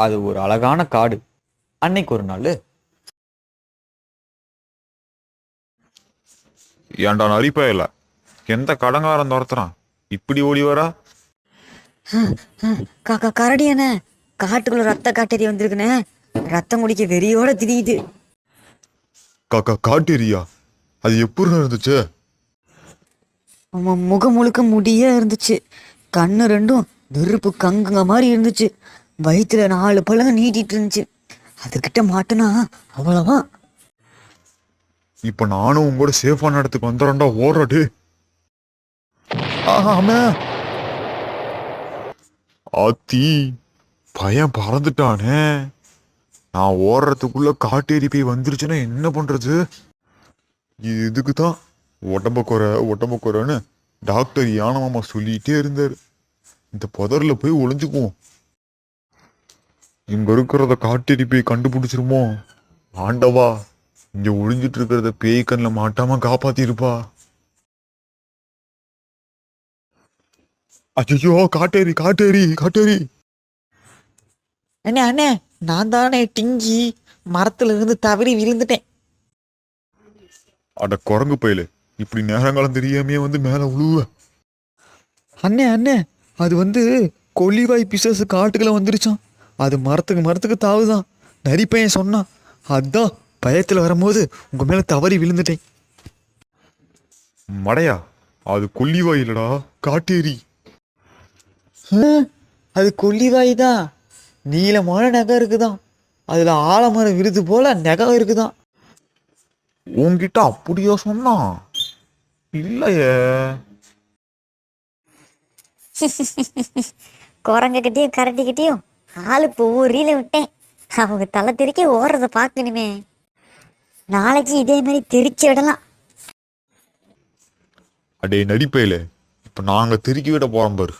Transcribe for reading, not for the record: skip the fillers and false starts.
அது ஒரு அழகான காடு. அன்னைக்கு ஒரு நாள், ஏன்டா நரிப்பயல, எந்த கடங்காரன் துரத்துறான் இப்படி ஓடி வரா? கரடியானே, காட்டுக்குள்ள ரத்த காட்டேரி வந்திருக்குனே. ரத்தம் குடிக்க வெறியோட திரியுது. காட்டேரியா? அது எப்படி இருந்துச்சு? முகம் முழுக்க முடியா இருந்துச்சு. கண்ணு ரெண்டும் நெருப்பு கங்குங்க மாதிரி இருந்துச்சு. வயிற்றுல 4 பழங்க நீட்டிட்டு இருந்துச்சு. அதுகிட்ட மாட்டுனா அவ்வளவா. இப்ப நானும் உங்களோட சேஃபான இடத்துக்கு வந்துடுறேன்டா, ஓடுறாடு. ஆமே ஆத்தி, பையன் பறந்துட்டானே. நான் ஓடுறதுக்குள்ள காட்டேரி போய் வந்துருச்சுன்னா என்ன பண்றது? இதுக்கு தான் உடம்ப குறைன்னு டாக்டர் யானை மாமா சொல்லிட்டே இருந்தாரு. இந்த புதர்ல போய் ஒளிஞ்சுக்குவோம். இங்க இருக்கிறத காட்டேரி போய் கண்டுபிடிச்சிருமோ? ஆண்டவா, இங்க ஒளிஞ்சிட்டு இருக்கிறத பேய் கண்ணில் மாட்டாம காப்பாத்திருப்பா. ஐயோ, காட்டேரி காட்டேரி காட்டேரி! அண்ணே அண்ணே, நான் தானே டிங்கி மரத்துல இருந்து தவறி விழுந்துட்டேன். அட குரங்கு பயில, இப்படி நேரங்காலம் தெரியாமையே வந்து மேல உழுவ. அண்ணே அண்ணே, அது கொல்லிவாய் பிசாசு காட்டுக்குள்ள வந்துருச்சான். அது மரத்துக்கு தாவுதான். நரிப்பையன் சொன்னான். அதான் பயத்தில் வரும்போது உங்க மேல தவறி விழுந்துட்டேன். மடையா, அது கொல்லிவாய் இல்லடா, காட்டேரி. அது கொல்லிவாய் தான். நீளமான நகை இருக்குதான். அதுல ஆலமரம் விருது போல நகம் இருக்குதான். உன்கிட்ட அப்படியோ சொன்னான்? இல்லையே. குரங்குகிட்டயும் கரடிக்கிட்டயும் ஆளு இப்போ ஊரில விட்டேன். அவங்க தலை தெறிக்க ஓடுறத பார்க்கணுமே. நாளைக்கு இதே மாதிரி தெரிச்சு விடலாம். அடே நடிப்பையில, இப்ப நாங்க திருக்கி விட போறோம் பாரு.